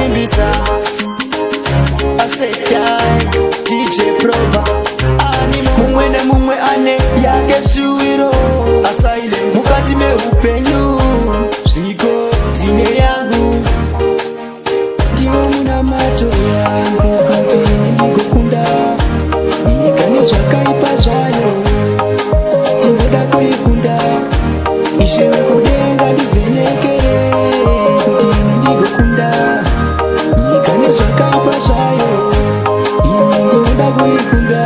kusimbisa asetai DJ Proba ani mumwe nemumwe ane yake shuwiro asaile mukati meupenyu zviko dzine yangu ndiwo muna macho yangu kuti ndigokunda nyika nezvakaipa zvayo ndinoda kuikunda ishewe kudenga ndivhenekere kuti ndigokunda nyika nezvakaipa zvayo ini ndinoda kuikunda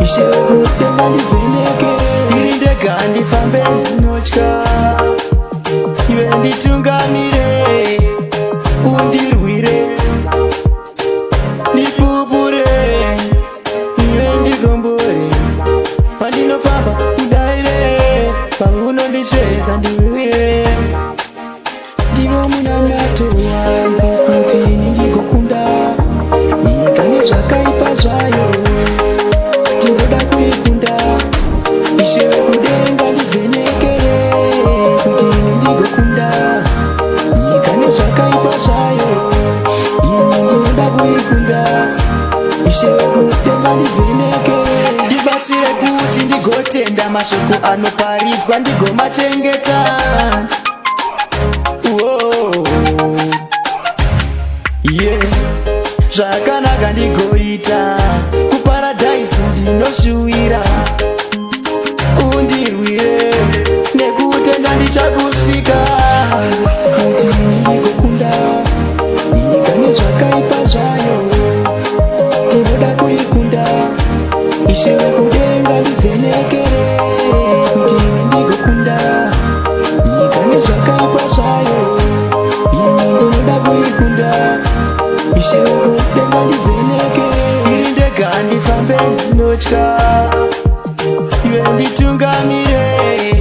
ishewe kudenga ndivhenekere ini ndega ndifambe ndinotya iwe nditungamire undirwire ndipupure iwe ndigombore pandinofamba udaire paunondisvedza ndiwire ndiwo munamato wangu kuti ndigokunda nyika nezvakaipa zvayo ndinoda kuikunda ishewe kudenga ndivhenekere kuti ndigokunda nyika nezvakaipa zvayo ini ndinoda kuikunda ishewe kudenga ndivhenekere ndibatsire kuti ndigotenda mashoko anoparidzwa ndigomachengeta zvakanaka ndigoita kuparadhaisi ndinoshuwira undirwire nekutenda ndichakusvika kuti ndigokunda nyika nezvakaipa zvayo ndinoda kuikunda ishewe kudenga ndivhenekere kuti ndigokunda nyika nezvakaipa zvayo ini ndinoda kuikunda ishewe kudenga ndivhenekere ini ndega ndifambe ndinotya iwe nditungamire